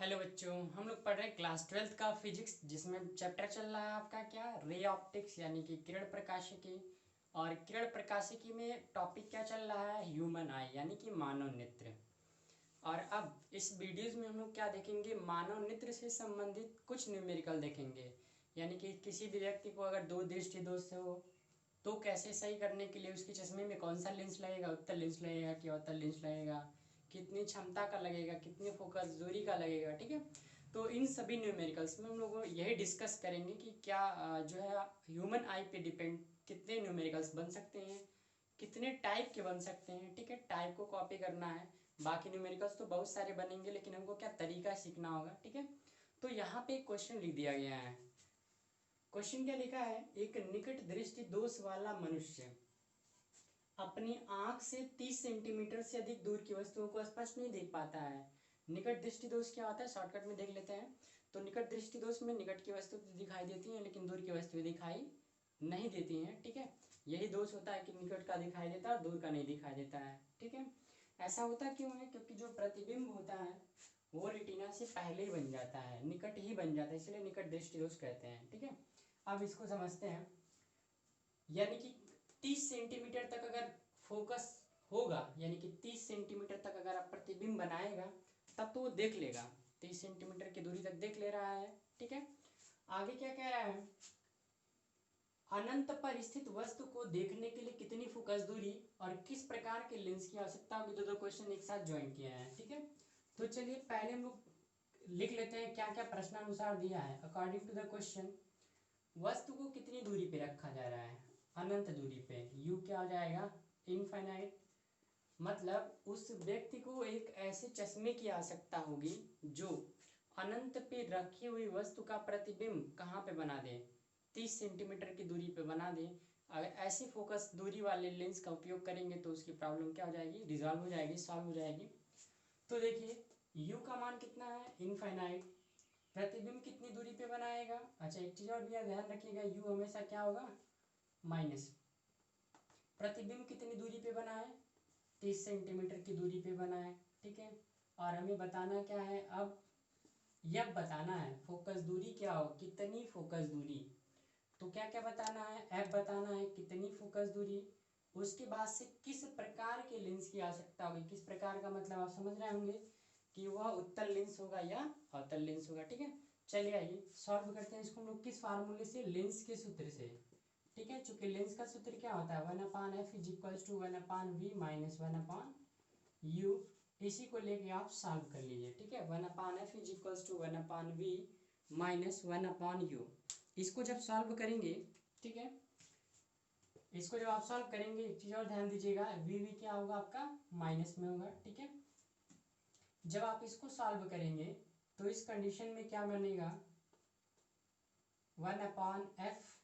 Hello बच्चों, हम लोग पढ़ रहे हैं क्लास 12th का फिजिक्स, जिसमें चैप्टर चल रहा है आपका क्या, रे ऑप्टिक्स यानी कि किरण प्रकाशिकी। और किरण प्रकाशिकी में टॉपिक क्या चल रहा है, ह्यूमन आई यानी कि मानव नेत्र। और अब इस वीडियोस में हम लोग क्या देखेंगे, मानव नेत्र से संबंधित कुछ न्यूमेरिकल देखेंगे। यानी कि किसी भी व्यक्ति को अगर दो दृष्टि दोष हो तो कैसे सही करने के लिए उसके चश्मे में कौन सा लेंस लगेगा, उत्तल लेंस लगेगा कि अवतल लेंस लगेगा, कितनी क्षमता का लगेगा, कितनी फोकस दूरी का लगेगा। ठीक है, तो इन सभी न्यूमेरिकल्स में हम लोग यही डिस्कस करेंगे कि क्या जो है ह्यूमन आई पे डिपेंड कितने न्यूमेरिकल्स बन सकते हैं, कितने टाइप के बन सकते हैं। ठीक है, टाइप को कॉपी करना है, बाकी न्यूमेरिकल्स तो बहुत सारे बनेंगे लेकिन हमको क्या तरीका सीखना होगा। ठीक है, तो यहाँ पे एक क्वेश्चन लिख दिया गया है। क्वेश्चन क्या लिखा है, एक निकट दृष्टि दोष वाला मनुष्य अपनी आंख से 30 सेंटीमीटर से अधिक दूर की वस्तुओं को स्पष्ट नहीं देख पाता है। निकट दृष्टि दोष क्या होता है, शॉर्टकट में देख लेते हैं। तो निकट दृष्टि दोष में निकट की वस्तु दिखाई देती है लेकिन दूर की वस्तुएं दिखाई नहीं देती हैं। ठीक है, यही दोष होता है कि निकट का दिखाई देता है और दूर का नहीं दिखाई देता है। ठीक है, ऐसा होता क्यों है, क्योंकि जो प्रतिबिंब होता है वो रेटिना से पहले ही बन जाता है, निकट ही बन जाता है, इसलिए निकट दृष्टि दोष कहते हैं। ठीक है, अब इसको समझते हैं। यानी कि 30 सेंटीमीटर तक अगर फोकस होगा, यानी कि 30 सेंटीमीटर तक अगर आप प्रतिबिंब बनाएगा तब तो वो देख लेगा, 30 सेंटीमीटर की दूरी तक देख ले रहा है। ठीक है, आगे क्या कह रहा है, अनंत पर स्थित वस्तु को देखने के लिए कितनी फोकस दूरी और किस प्रकार के लेंस की आवश्यकता होगी। दो क्वेश्चन एक साथ ज्वाइन किया है। ठीक है, तो चलिए पहले हम लोग लिख लेते हैं क्या क्या प्रश्नानुसार दिया है। अकॉर्डिंग टू द क्वेश्चन, वस्तु को कितनी दूरी पे रखा जा रहा है, अनंत दूरी पे, u क्या हो जाएगा, इनफाइनाइट। मतलब उस व्यक्ति को एक ऐसे चश्मे की आवश्यकता होगी जो अनंत पे रखी हुई वस्तु का प्रतिबिंब कहाँ पे बना दे, 30 सेंटीमीटर की दूरी पे बना दे। अगर ऐसी फोकस दूरी वाले लेंस का उपयोग करेंगे तो उसकी प्रॉब्लम क्या हो जाएगी, रिजॉल्व हो जाएगी, सॉल्व हो जाएगी। तो देखिए u का मान कितना है, इनफाइनाइट। प्रतिबिंब कितनी दूरी पे बनाएगा, अच्छा एक चीज और भी ध्यान रखिएगा, u हमेशा क्या होगा, माइनस। प्रतिबिंब कितनी दूरी पे बना है, 30 सेंटीमीटर की दूरी पे बना है। ठीक है, और हमें बताना क्या है, अब यह बताना है फोकस दूरी क्या हो, कितनी फोकस दूरी। तो क्या क्या बताना है, f बताना है कितनी फोकस दूरी, उसके बाद से किस प्रकार के लेंस की आवश्यकता होगी। किस प्रकार का मतलब आप समझ रहे होंगे कि वह उत्तल लेंस होगा या अवतल लेंस होगा। ठीक है, चलिए आइए सॉल्व करते हैं इसको हम लोग किस फार्मूले से, लेंस के सूत्र से। ठीक है, चूंकि लेंस का सूत्र क्या होता है, 1/f is equals to 1/v minus 1/u। इसी को लेके आप सॉल्व कर लीजिए। ठीक है, 1/f is equals to 1/v minus 1/u। इसको जब सॉल्व करेंगे, ठीक है, इसको जब आप सॉल्व करेंगे एक चीज और ध्यान दीजिएगा, वी क्या होगा आपका, माइनस में होगा। ठीक है, जब आप इसको सॉल्व करेंगे तो इस कंडीशन में क्या बनेगा, 1/f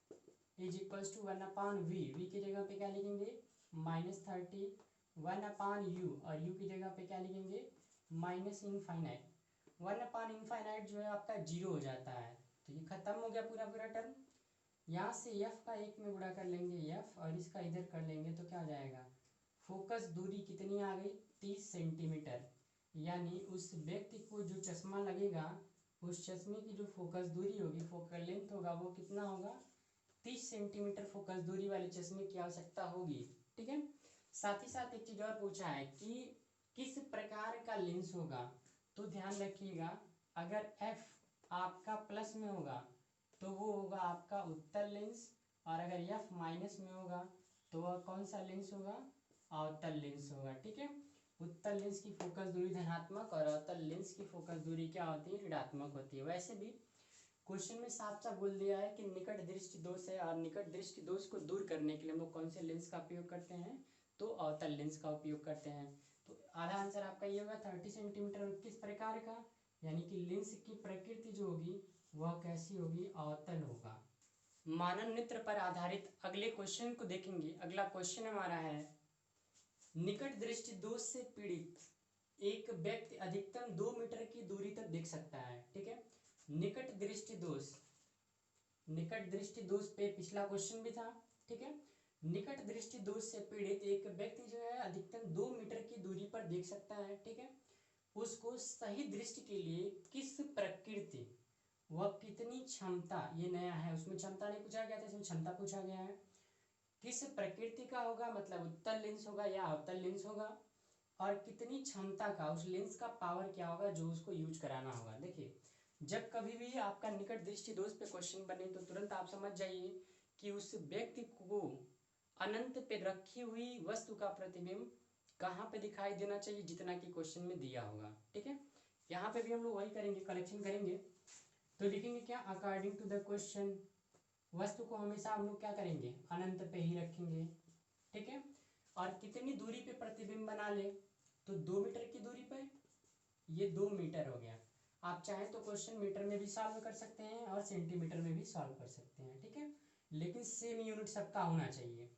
is equals to 1/v, v की जगह पे क्या लिखेंगे, -30, 1/u, और u की जगह पे क्या लिखेंगे, माइनस इनफाइनाइट। 1/इनफाइनाइट जो है आपका जीरो हो जाता है, तो ये खत्म हो गया पूरा पूरा टर्म। यहाँ से f का एक में गुणा कर लेंगे f, और इसका इधर कर लेंगे तो क्या हो जाएगा, फोकस दूरी कितनी आ गई, 30 सेंटीमीटर। यानी उस व्यक्ति को जो चश्मा लगेगा उस चश्मे की जो फोकस दूरी होगी, फोकल लेंथ होगा, वो कितना होगा, 30 सेंटीमीटर फोकस दूरी वाले चश्मे की आवश्यकता होगी। ठीक है, साथ ही साथ एक चीज और पूछा है कि किस प्रकार का लेंस होगा। तो ध्यान रखिएगा, अगर f आपका प्लस में होगा तो वो होगा आपका उत्तल लेंस, और अगर f माइनस में होगा तो वह कौन सा लेंस होगा, अवतल लेंस होगा। ठीक है, उत्तल लेंस की फोकस दूरी धनात्मक और अवतल लेंस की फोकस दूरी क्या होती है, ऋणात्मक होती है। वैसे भी क्वेश्चन में साफ साफ बोल दिया है कि निकट दृष्टि दोष है, और निकट दृष्टि दोष को दूर करने के लिए हम लोग कौन से लेंस का उपयोग करते हैं, तो अवतल लेंस का उपयोग करते हैं। तो आधा आंसर आपका ये होगा 30 सेंटीमीटर। किस प्रकार का, यानी कि लेंस की प्रकृति जो होगी वह कैसी होगी, अवतल होगा। मानव नेत्र पर आधारित अगले क्वेश्चन को देखेंगे। अगला क्वेश्चन हमारा है, निकट दृष्टि दोष से पीड़ित एक व्यक्ति अधिकतम 2 मीटर की दूरी तक देख सकता है। ठीक है, निकट दृष्टि दोष, निकट दृष्टि दोष पे पिछला क्वेश्चन भी था। ठीक है, निकट दृष्टि दोष से पीड़ित एक व्यक्ति जो है अधिकतम 2 मीटर की दूरी पर देख सकता है। ठीक है, उसको सही दृष्टि के लिए किस प्रकृति वह कितनी क्षमता, ये नया है, उसमें क्षमता नहीं पूछा गया था, इसमें क्षमता पूछा गया है। किस प्रकृति का होगा, मतलब उत्तल लेंस होगा या अवतल लेंस होगा, और कितनी क्षमता का, उस लेंस का पावर क्या होगा जो उसको यूज कराना होगा। देखिए जब कभी भी आपका निकट दृष्टि दोष पे क्वेश्चन बने तो तुरंत आप समझ जाइए कि उस व्यक्ति को अनंत पे रखी हुई वस्तु का प्रतिबिंब कहाँ पे दिखाई देना चाहिए, जितना कि क्वेश्चन में दिया होगा। ठीक है, यहाँ पे भी हम लोग वही करेंगे, कलेक्शन करेंगे। तो लिखेंगे क्या, अकॉर्डिंग टू द क्वेश्चन वस्तु को हमेशा हम लोग क्या करेंगे, अनंत पे ही रखेंगे। ठीक है, और कितनी दूरी पे प्रतिबिंब बना ले, तो 2 मीटर की दूरी पे, ये 2 मीटर हो गया। आप चाहें तो क्वेश्चन मीटर में भी सॉल्व कर सकते हैं और सेंटीमीटर में भी सॉल्व कर सकते हैं। ठीक है, लेकिन सेम यूनिट सबका होना चाहिए।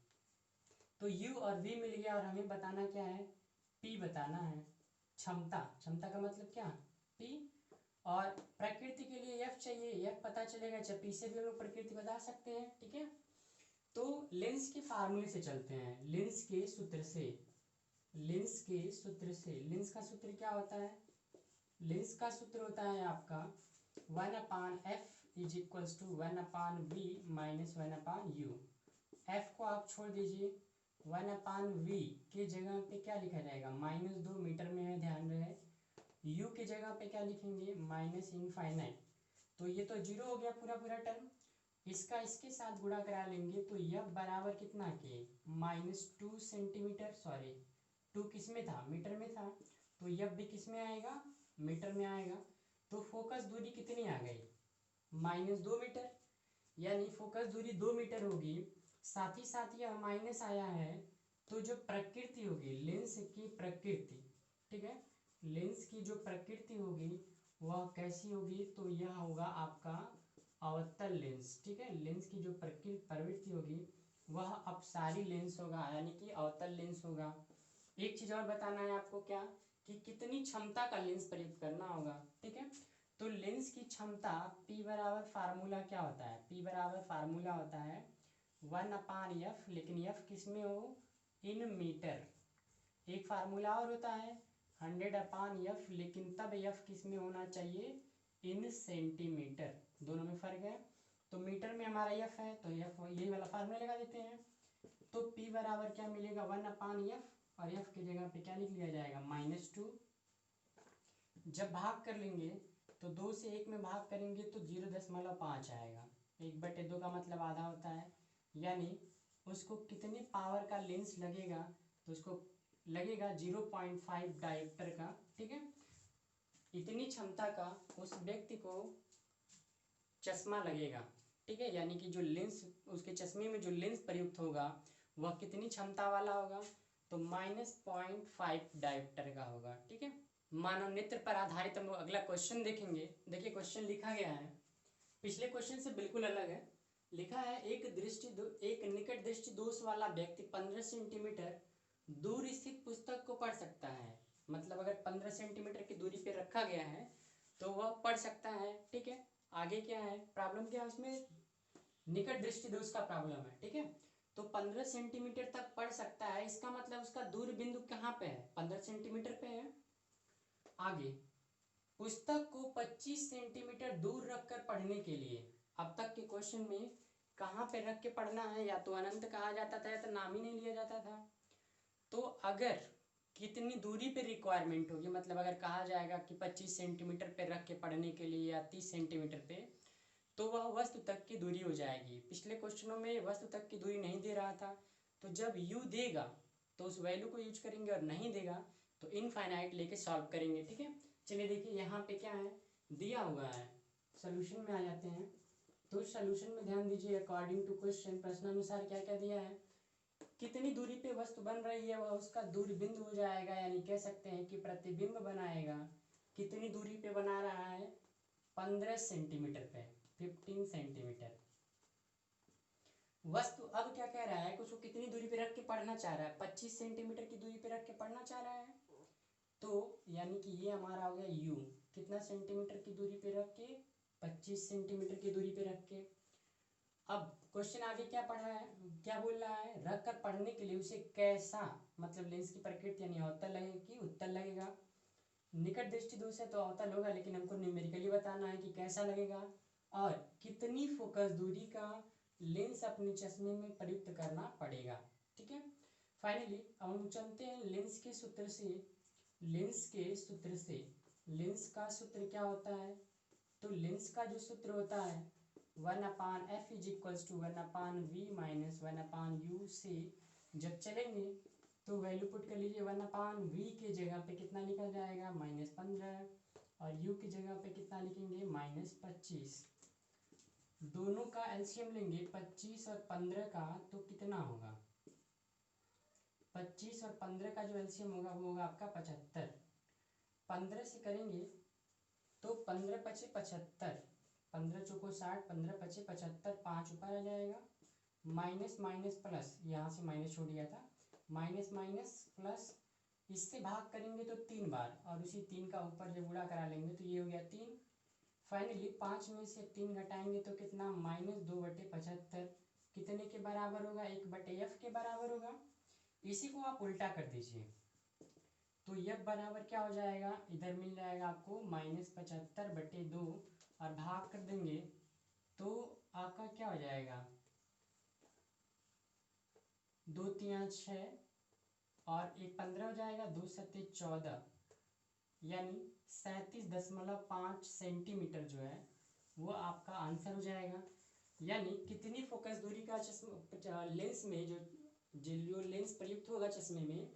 तो यू और वी मिल गया और हमें बताना क्या है, पी बताना है। क्षमता, क्षमता का मतलब क्या, पी। और प्रकृति के लिए एफ चाहिए, एफ पता चलेगा, जब पी से भी हम लोग प्रकृति बता सकते हैं। ठीक है, तो लेंस के फार्मूले से चलते हैं, लेंस के सूत्र से, लेंस के सूत्र से। लेंस का सूत्र क्या होता है, लेंस का सूत्र होता है आपका 1/f is equals to 1/v minus 1/u। F को आप छोड़ दीजिए, 1/v के जगह पे क्या लिखा जाएगा, -2 मीटर में है, ध्यान रहे। u की जगह पे क्या लिखेंगे, माइनस इनफाइनाइट। तो ये तो जीरो हो गया पूरा पूरा टर्म, इसका इसके साथ गुणा करा लेंगे तो यह बराबर कितना के, -2 सेंटीमीटर, सॉरी 2 किस में था, मीटर में था, तो यह भी किस में आएगा, मीटर में आएगा। तो फोकस दूरी कितनी आ गई, -2 मीटर, यानी फोकस दूरी 2 मीटर होगी। साथ ही साथ यह माइनस आया है, तो जो प्रकृति होगी लेंस की प्रकृति, ठीक है, लेंस की जो प्रकृति होगी वह कैसी होगी, तो यह होगा आपका अवतल लेंस। ठीक है, लेंस की जो प्रवृत्ति होगी वह अपसारी लेंस होगा, यानी कि अवतल लेंस होगा। एक चीज और बताना है आपको, क्या कि कितनी क्षमता का लेंस प्रयुक्त करना होगा। ठीक है, तो लेंस की क्षमता P बराबर फार्मूला क्या होता है, P बराबर फार्मूला होता है 1/f, लेकिन f किस में हो, इन मीटर। एक फार्मूला और होता है 100/f, लेकिन तब f किस में होना चाहिए, इन सेंटीमीटर। दोनों में फर्क है, तो मीटर में हमारा f है तो f यही वाला फार्मूला लगा देते हैं। तो P बराबर क्या मिलेगा, 1/f, और f की जगह पे क्या लिख लिया जाएगा, -2। जब भाग कर लेंगे तो 2 से 1 में भाग करेंगे तो 0.5 आएगा। 1/2 का मतलब आधा होता है, यानी उसको कितने पावर का लेंस लगेगा, तो उसको लगेगा 0.5 डायोप्टर का। ठीक है, इतनी क्षमता का उस व्यक्ति को चश्मा लगेगा। ठीक है, यानी कि जो लेंस उसके चश्मे में जो लेंस प्रयुक्त होगा वह कितनी क्षमता वाला होगा, तो -0.5 डायोप्टर का होगा। ठीक है, मानव नेत्र पर आधारित हम लोग अगला क्वेश्चन देखेंगे। देखिए क्वेश्चन लिखा गया है, पिछले क्वेश्चन से बिल्कुल अलग है। लिखा है एक निकट दृष्टि दोष वाला व्यक्ति 15 सेंटीमीटर दूर स्थित पुस्तक को पढ़ सकता है। मतलब अगर 15 सेंटीमीटर की दूरी पे रखा गया है तो वह पढ़ सकता है। ठीक है, आगे क्या है, प्रॉब्लम क्या है उसमें, निकट दृष्टि दोष का प्रॉब्लम है। ठीक है, तो 15 सेंटीमीटर तक पढ़ सकता है, इसका मतलब उसका दूर बिंदु कहाँ पे है, 15 सेंटीमीटर पे है। आगे, पुस्तक को 25 सेंटीमीटर दूर रखकर पढ़ने के लिए, अब तक के क्वेश्चन में कहाँ पे रख के पढ़ना है, या तो अनंत कहा जाता था या तो नाम ही नहीं लिया जाता था। तो अगर कितनी दूरी पे रिक्वायरमेंट होगी, मतलब अगर कहा जाएगा कि 25 सेंटीमीटर पे रख के पढ़ने के लिए या 30 सेंटीमीटर पे, तो वह वस्तु तक की दूरी हो जाएगी। पिछले क्वेश्चनों में वस्तु तक की दूरी नहीं दे रहा था, तो जब यू देगा तो उस वैल्यू को यूज करेंगे, और नहीं देगा तो इनफाइनाइट लेके सॉल्व करेंगे। ठीक है, चलिए देखिए यहाँ पे क्या है दिया हुआ है, सोल्यूशन में आ जाते हैं। तो सोल्यूशन में ध्यान दीजिए, अकॉर्डिंग टू क्वेश्चन प्रश्नानुसार क्या क्या दिया है, कितनी दूरी पे वस्तु बन रही है वह उसका दूर बिंदु हो जाएगा, यानी कह सकते हैं कि प्रतिबिंब बनाएगा। कितनी दूरी पे बना रहा है, 15 सेंटीमीटर पे, 15 सेंटीमीटर। वस्तु अब क्या कह रहा है, कुछ कितनी दूरी पे रख के पढ़ना चाह रहा है, 25 सेंटीमीटर की दूरी पे रख के पढ़ना चाह रहा है। तो यानी कि ये हमारा हो गया u, कितना सेंटीमीटर की दूरी पे रख के, 25 सेंटीमीटर की दूरी पे रख के। अब क्वेश्चन आगे क्या पढ़ा है, क्या बोल रहा है, रख कर पढ़ने के लिए उसे कैसा, मतलब लेंस की प्रकृति यानी अवतल लगेगा कि उत्तल लगेगा। निकट दृष्टि दोष है तो अवतल होगा, लेकिन हमको न्यूमेरिकली बताना है कि कैसा लगेगा और कितनी फोकस दूरी का लेंस अपने चश्मे में प्रयुक्त करना पड़ेगा। ठीक है, फाइनली अब हम चलते हैं लेंस के सूत्र से। लेंस का सूत्र क्या होता है? तो लेंस का जो सूत्र होता है 1/f is equals to 1/v minus 1/u से जब चलेंगे तो वैल्यू पुट कर लीजिए। 1/v के जगह पे कितना लिखा जाएगा? -15, और u की जगह पे कितना लिखेंगे? -25। दोनों का एलसीएम लेंगे 25 और 15 का, तो कितना होगा? 25 और 15 का जो एलसीएम होगा वो होगा आपका 75। 15 से करेंगे तो 15 पचे 75, 15 चौको 60, 15 पचे 75, 5 ऊपर आ जाएगा, माइनस माइनस प्लस, यहाँ से माइनस छूट गया था, माइनस माइनस प्लस, इससे भाग करेंगे तो 3 बार, और उसी 3 का ऊपर जब गुणा करा लेंगे तो ये हो गया 3। फाइनली 5 में से 3 घटाएंगे तो कितना? -2/75 कितने के बराबर होगा? 1/f के बराबर होगा। इसी को आप उल्टा कर दीजिए तो f बराबर क्या हो जाएगा? इधर मिल जाएगा आपको -75/2, और भाग कर देंगे तो आपका क्या हो जाएगा? 2 3 6 और 1 15 हो जाएगा, 2 7 14, यानी 37.5 सेंटीमीटर जो है वो आपका आंसर हो जाएगा। यानी कितनी फोकस दूरी का चश्मा लेंस में जो लेंस प्रयुक्त होगा चश्मे में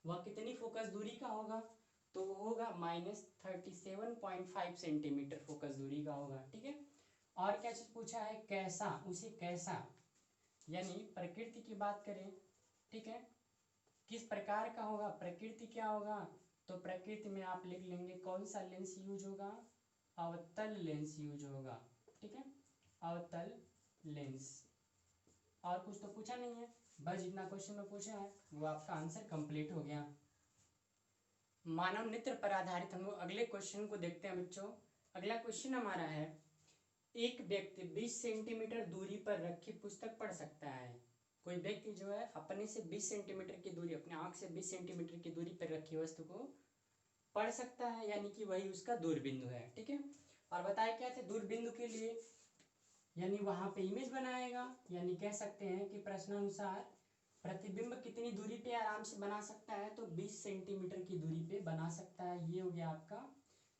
वह कितनी फोकस दूरी का होगा? तो वो होगा -37.5 सेंटीमीटर फोकस दूरी का होगा। ठीक है, और क्या चीज़ पूछा है? कैसा, उसे कैसा, यानी प्रकृति की बात करें। ठीक है, किस प्रकार का होगा? प्रकृति क्या होगा? तो प्रकृति में आप लिख लेंगे कौन सा लेंस यूज होगा? अवतल लेंस यूज होगा। ठीक है, अवतल लेंस। और कुछ तो पूछा नहीं है, बस जितना क्वेश्चन में पूछा है वो आपका आंसर कंप्लीट हो गया। मानव नेत्र पर आधारित हम लोग अगले क्वेश्चन को देखते हैं बच्चों। अगला क्वेश्चन हमारा है, एक व्यक्ति 20 सेंटीमीटर दूरी पर रखी पुस्तक पढ़ सकता है। कोई व्यक्ति जो है अपने से 20 सेंटीमीटर की दूरी, अपने आंख से 20 सेंटीमीटर की दूरी पर रखी वस्तु को पढ़ सकता है, यानी कि वही उसका दूरबिंदु है। ठीक है, और बताया क्या थे दूरबिंदु के लिए, यानी वहां पे इमेज बनाएगा, यानी कह सकते हैं कि प्रश्नानुसार प्रतिबिंब कितनी दूरी पे आराम से बना सकता है? तो 20 सेंटीमीटर की दूरी पे बना सकता है। ये हो गया आपका,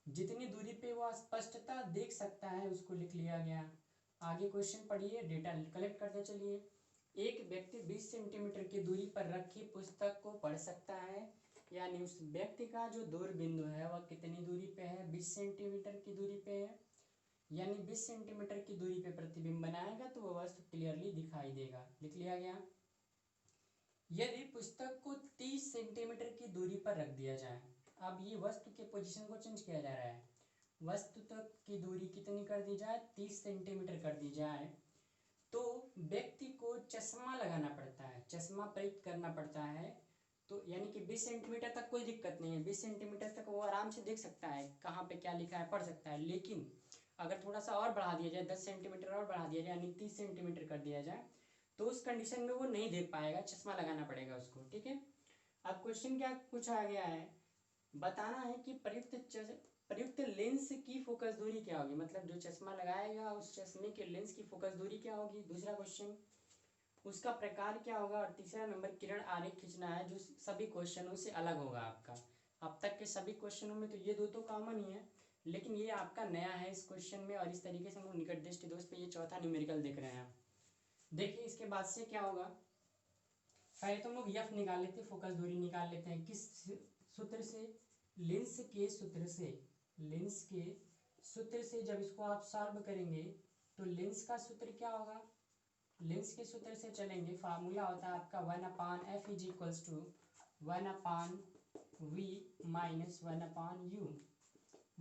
जितनी दूरी पे वो स्पष्टता देख सकता है उसको लिख लिया गया। आगे क्वेश्चन पढ़िए, डेटा कलेक्ट करते चलिए। एक व्यक्ति 20 सेंटीमीटर की दूरी पर रखी पुस्तक को पढ़ सकता है, यानी उस व्यक्ति का जो दूरबिंदु है वह कितनी दूरी पे है? 20 सेंटीमीटर की दूरी पे है, यानी 20 सेंटीमीटर की दूरी पे प्रतिबिंब बनाएगा तो वह वस्तु क्लियरली दिखाई देगा। लिख लिया गया। यदि पुस्तक को 30 सेंटीमीटर की दूरी पर रख दिया जाए, अब ये वस्तु के पोजीशन को चेंज किया जा रहा है, वस्तु तक की दूरी कितनी कर दी जाए? 30 सेंटीमीटर कर दी जाए, तो व्यक्ति को चश्मा लगाना पड़ता है, चश्मा प्रयुक्त करना पड़ता है। तो यानी कि 20 सेंटीमीटर तक कोई दिक्कत नहीं है, 20 सेंटीमीटर तक वो आराम से देख सकता है कहाँ पे क्या लिखा है, पढ़ सकता है। लेकिन अगर थोड़ा सा और बढ़ा दिया जाए, 10 सेंटीमीटर और बढ़ा दिया जाए, यानी 30 सेंटीमीटर कर दिया जाए, तो उस कंडीशन में वो नहीं देख पाएगा, चश्मा लगाना पड़ेगा उसको। ठीक है, अब क्वेश्चन क्या पूछा गया है? बताना है कि प्रयुक्त लेंस की फोकस दूरी क्या होगी, मतलब जो चश्मा लगाएगा उस चश्मे के लेंस की फोकस दूरी क्या होगी। दूसरा क्वेश्चन, उसका प्रकार क्या होगा। और तीसरा नंबर, किरण आरेख खींचना है, जो सभी क्वेश्चनों से अलग होगा आपका। अब तक के सभी क्वेश्चनों में तो ये दो तो कॉमन ही है, लेकिन ये आपका नया है इस क्वेश्चन में। और इस तरीके से हम लोग निकट दृष्टि दोष पे ये चौथा न्यूमेरिकल देख रहे हैं। देखिए इसके बाद से क्या होगा, पहले तो हम लोग एफ निकाल लेते हैं, फोकस दूरी निकाल लेते हैं। किस सूत्र से? लेंस के सूत्र से। लेंस के सूत्र से जब इसको आप सॉल्व करेंगे तो लेंस का सूत्र क्या होगा? लेंस के सूत्र से चलेंगे, फार्मूला होता है आपका 1/f is equals to 1/v minus 1/u।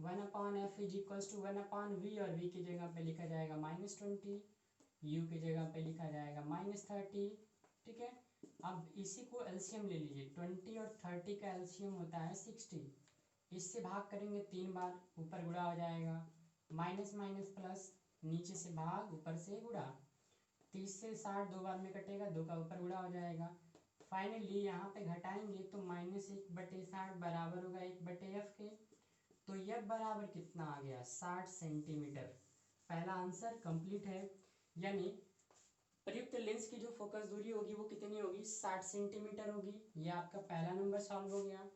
1/f is equals to 1/v, और v की जगह पे लिखा जाएगा -20, u की जगह पे लिखा जाएगा -30। ठीक है, अब इसी को एलसीएम ले लीजिए, 20 और 30 का एलसीएम होता है 60। इससे भाग करेंगे 3 बार, ऊपर गुणा हो जाएगा, माइनस माइनस प्लस, नीचे से भाग ऊपर से गुणा, 30 से 60 दो बार में कटेगा, 2 का ऊपर गुणा हो जाएगा। फाइनली यहाँ पे घटाएंगे तो -1/60 बराबर होगा 1/f के। तो यह बराबर कितना आ गया 60 सेंटीमीटर। पहला आंसर कंप्लीट है, यानी प्रयुक्त लेंस की जो फोकस दूरी होगी वो कितनी होगी 60 सेंटीमीटर होगी। यह आपका पहला नंबर सॉल्व हो गया।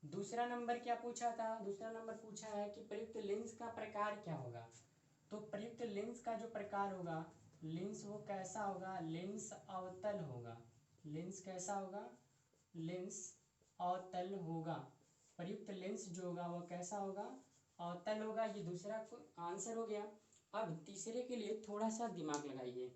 दूसरा नंबर क्या पूछा था, दूसरा नंबर पूछा है कि प्रयुक्त लेंस का प्रकार क्या होगा। तो प्रयुक्त लेंस का जो प्रकार होगा, लेंस वो कैसा होगा, लेंस अवतल होगा। लेंस कैसा होगा, लेंस अवतल होगा। प्रयुक्त लेंस जो होगा वह कैसा होगा, अवतल होगा। ये दूसरा आंसर हो गया। अब तीसरे के लिए थोड़ा सा दिमाग लगाइए।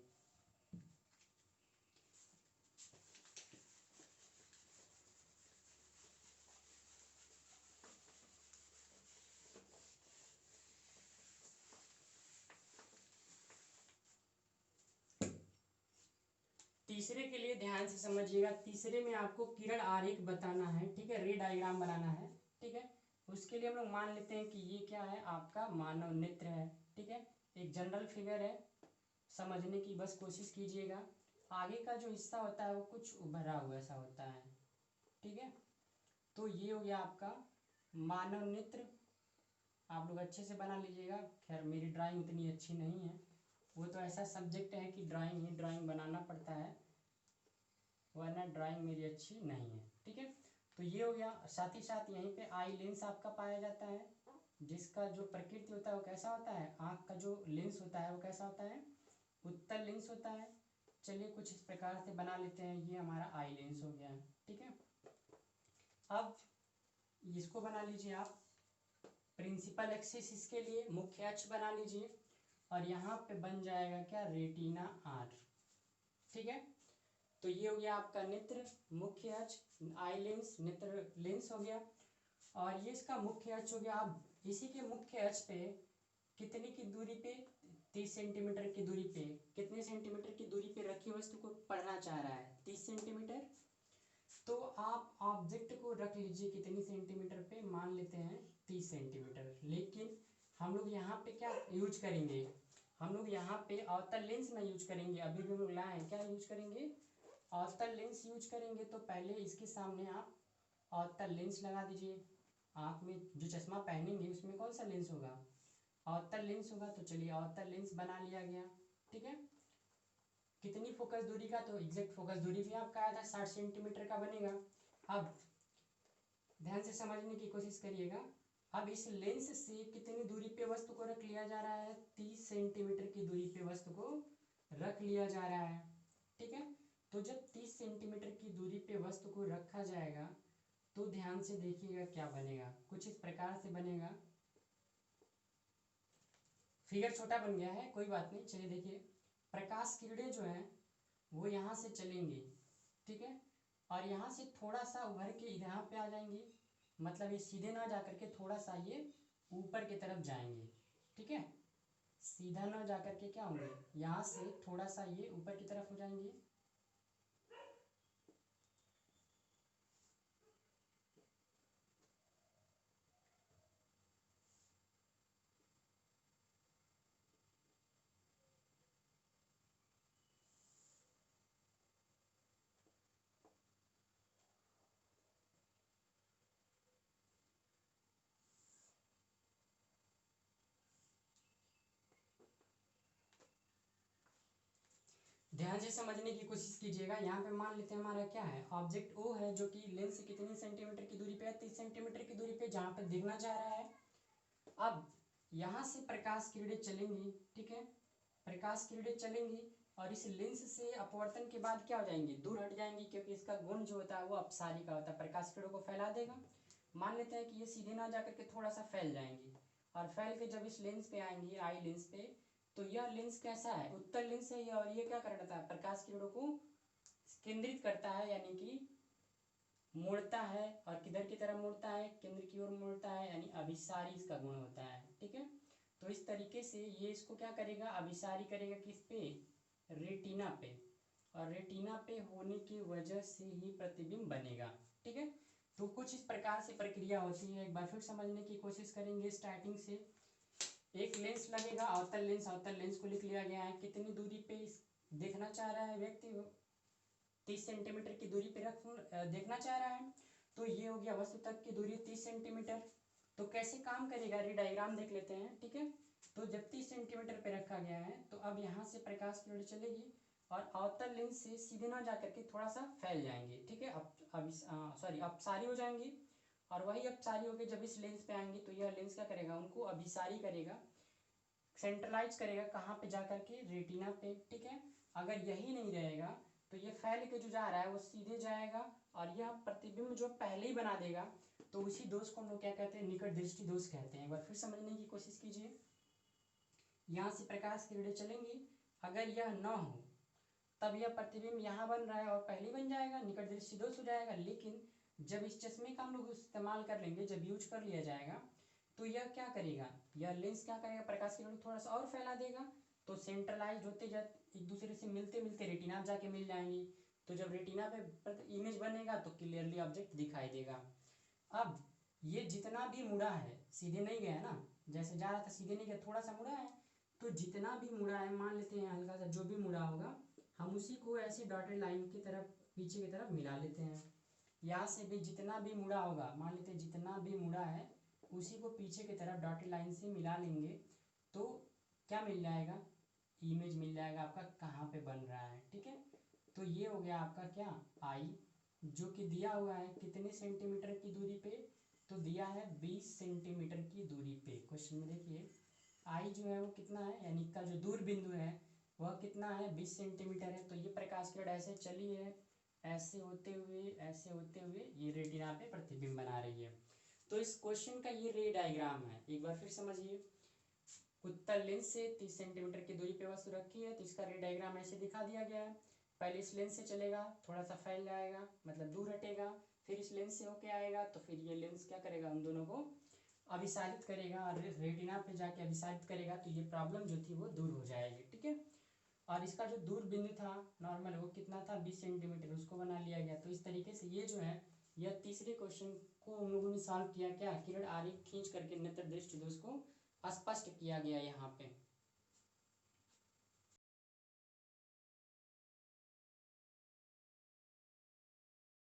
तीसरे के लिए ध्यान से समझिएगा। तीसरे में आपको किरण आरेख बताना है, ठीक है, रे डायग्राम बनाना है, ठीक है। उसके लिए हम लोग मान लेते हैं कि ये क्या है, आपका मानव नेत्र है, ठीक है। एक जनरल फिगर है, समझने की बस कोशिश कीजिएगा। आगे का जो हिस्सा होता है वो कुछ उभरा हुआ सा होता है, ठीक है। तो ये हो गया आपका मानव नेत्र। आप लोग अच्छे से बना लीजिएगा। खैर मेरी ड्राइंग उतनी अच्छी नहीं है, वो तो ऐसा सब्जेक्ट है कि ड्राइंग ही ड्राइंग बनाना पड़ता है, वरना ड्राइंग मेरी अच्छी नहीं है, ठीक है। तो ये हो गया। साथ ही साथ यहीं पे आई लेंस आपका पाया जाता है, जिसका जो प्रकृति होता है वो कैसा होता है, आँख का जो लेंस होता है वो कैसा होता है, उत्तल लेंस होता है। चलिए कुछ इस प्रकार से बना लेते हैं। ये हमारा आई लेंस हो गया, ठीक है। अब इसको बना लीजिए आप प्रिंसिपल एक्सिस, इसके लिए मुख्य अक्ष बना लीजिए, और यहाँ पे बन जाएगा क्या, रेटिना आर, ठीक है। तो ये हो गया आपका नेत्र मुख्य अक्ष, आई लेंस नेत्र लेंस हो गया, और ये इसका मुख्य अक्ष हो गया। अब इसी के मुख्य अक्ष पे कितने की दूरी पे, 30 सेंटीमीटर की दूरी पे, कितने सेंटीमीटर की दूरी पे रखी वस्तु को पढ़ना चाह रहा है, 30 सेंटीमीटर। तो आप ऑब्जेक्ट को रख लीजिए कितनी सेंटीमीटर पे, मान लेते हैं 30 सेंटीमीटर। लेकिन हम लोग यहाँ पे क्या यूज करेंगे, हम लोग यहाँ पे अवतल लेंस ना यूज करेंगे, अभी भी हम लोग लाए हैं, क्या यूज करेंगे, अवतल लेंस यूज करेंगे। तो पहले इसके सामने आप अवतल लेंस लगा दीजिए। आँख में जो चश्मा पहनेंगे उसमें कौन सा लेंस होगा, अवतल लेंस होगा। तो चलिए अवतल लेंस बना लिया गया, ठीक है। कितनी फोकस दूरी का, तो एग्जैक्ट फोकस दूरी भी आपका आया था 60 सेंटीमीटर का बनेगा। अब ध्यान से समझने की कोशिश करिएगा। अब इस लेंस से कितनी दूरी पे वस्तु को रख लिया जा रहा है, 30 सेंटीमीटर की दूरी पे वस्तु को रख लिया जा रहा है, ठीक है। तो जब 30 सेंटीमीटर की दूरी पे वस्तु को रखा जाएगा तो ध्यान से देखिएगा क्या बनेगा, कुछ इस प्रकार से बनेगा। फिगर छोटा बन गया है, कोई बात नहीं। चलिए देखिए, प्रकाश किरणें जो हैं वो यहाँ से चलेंगी, ठीक है, और यहाँ से थोड़ा सा उभर के यहाँ पे आ जाएंगी। मतलब ये सीधे ना जा करके थोड़ा सा ये ऊपर की तरफ जाएंगे, ठीक है। सीधा ना जा करके क्या होंगे, यहाँ से थोड़ा सा ये ऊपर की तरफ हो जाएंगे। ध्यान से समझने की कोशिश कीजिएगा। यहाँ पे मान लेते हैं हमारा क्या है, ऑब्जेक्ट ओ है जो कि लेंस से कितनी सेंटीमीटर की दूरी पे है, 30 सेंटीमीटर की दूरी पे जहाँ पे दिखना चाह रहा है। अब यहाँ से प्रकाश किरणें चलेंगी, ठीक है, प्रकाश किरणें चलेंगी और इस लेंस से अपवर्तन के बाद क्या हो जाएंगी, दूर हट जाएंगी, क्योंकि इसका गुण जो होता है वो अपसारी का होता है, प्रकाश किरणों को फैला देगा। मान लेते हैं कि ये सीधे ना जाकर के थोड़ा सा फैल जाएंगी, और फैल के जब इस लेंस पे आएंगी, आई लेंस पे, तो यह लेंस कैसा है, उत्तल लेंस है ये, और ये क्या करता है, प्रकाश किरणों को केंद्रित करता है, यानी कि मोड़ता है। और किधर की तरफ मोड़ता है, केंद्र की ओर मोड़ता है, यानी अभिसारी इसका गुण होता है, ठीक है। तो इस तरीके से ये इसको क्या करेगा, अभिसारी करेगा, किस पे, रेटिना पे, और रेटिना पे होने की वजह से ही प्रतिबिंब बनेगा, ठीक है। तो कुछ इस प्रकार से प्रक्रिया होती है। एक बार फिर समझने की कोशिश करेंगे स्टार्टिंग से। एक लेंस लगेगा, अवतल लेंस, अवतल लेंस को लिख लिया गया है, कितनी दूरी पे देखना चाह रहा है व्यक्ति, 30 सेंटीमीटर की दूरी पे रख देखना चाह रहा है। तो ये हो गया वस्तु तक की दूरी 30 सेंटीमीटर। तो कैसे काम करेगा रे डायग्राम देख लेते हैं, ठीक है। तो जब 30 सेंटीमीटर पे रखा गया है तो अब यहाँ से प्रकाश किरण चलेगी और अवतल लेंस से सीधे ना जाकर के थोड़ा सा फैल जाएंगे, ठीक है। अब सॉरी अपसारी हो जाएंगी और वही अपसारी होकर जब इस लेंस पे आएंगे तो यह लेंस क्या करेगा, उनको अभिसारी करेगा, सेंट्रलाइज करेगा कहाँ पे जाकर के, रेटिना पे, ठीक है। अगर यही नहीं रहेगा तो ये फैल के जो जा रहा है वो सीधे जाएगा और यह प्रतिबिंब जो पहले ही बना देगा, तो उसी दोष को हम लोग क्या कहते हैं, निकट दृष्टि दोष कहते हैं। एक बार फिर समझने की कोशिश कीजिए। यहाँ से प्रकाश किरणें चलेंगी, अगर यह न हो तब यह प्रतिबिंब यहाँ बन रहा है और पहले बन जाएगा, निकट दृष्टि दोष हो जाएगा। लेकिन जब इस चश्मे का हम लोग इस्तेमाल कर लेंगे, जब यूज कर लिया जाएगा, तो यह क्या करेगा, यह लेंस क्या करेगा, प्रकाश किरण थोड़ा सा और फैला देगा, तो सेंट्रलाइज होते जाते एक दूसरे से मिलते मिलते रेटिना जाके मिल जाएंगी। तो जब रेटिना पे इमेज बनेगा तो क्लियरली ऑब्जेक्ट दिखाई देगा। अब ये जितना भी मुड़ा है, सीधे नहीं गया ना, जैसे जा रहा था सीधे नहीं गया, थोड़ा सा मुड़ा है, तो जितना भी मुड़ा है, मान लेते हैं हल्का सा जो भी मुड़ा होगा, हम उसी को ऐसे डॉटेड लाइन की तरफ पीछे की तरफ मिला लेते हैं। यहाँ से भी जितना भी मुड़ा होगा, मान लेते हैं जितना भी मुड़ा है उसी को पीछे की तरफ डॉटेड लाइन से मिला लेंगे, तो क्या मिल जाएगा, इमेज मिल जाएगा आपका कहाँ पे बन रहा है, ठीक है। तो ये हो गया आपका क्या, आई, जो कि दिया हुआ है कितने सेंटीमीटर की दूरी पे, तो दिया है 20 सेंटीमीटर की दूरी पे। क्वेश्चन में देखिए आई जो है वो कितना है, यानी का जो दूर बिंदु है वह कितना है, 20 सेंटीमीटर है। तो ये प्रकाश किरण ऐसे चली है, ऐसे होते हुए ऐसे होते हुए ये रेटिना पे प्रतिबिंब बना रही है। तो इस क्वेश्चन का ये रे डायग्राम है, एक बार फिर समझिए। उत्तल लेंस से 30 सेंटीमीटर की दूरी पे वस्तु रखी है, तो इसका रे डायग्राम ऐसे दिखा दिया गया है। पहले इस लेंस से चलेगा, थोड़ा सा फैल जाएगा, मतलब दूर हटेगा, फिर इस लेंस से होके आएगा, तो फिर ये लेंस क्या करेगा, उन दोनों को अभिसारित करेगा और रेटिना पे जाके अभिसारित करेगा, तो ये प्रॉब्लम जो थी वो दूर हो जाएगी, ठीक है। और इसका जो दूर बिंदु था नॉर्मल, वो कितना था, 20 सेंटीमीटर, उसको बना लिया गया। तो इस तरीके से ये जो है, यह तीसरे क्वेश्चन को हम लोगों ने सॉल्व किया, क्या, किरण आरेख खींच करके नेत्र दृष्टि दोष को स्पष्ट किया गया यहाँ पे।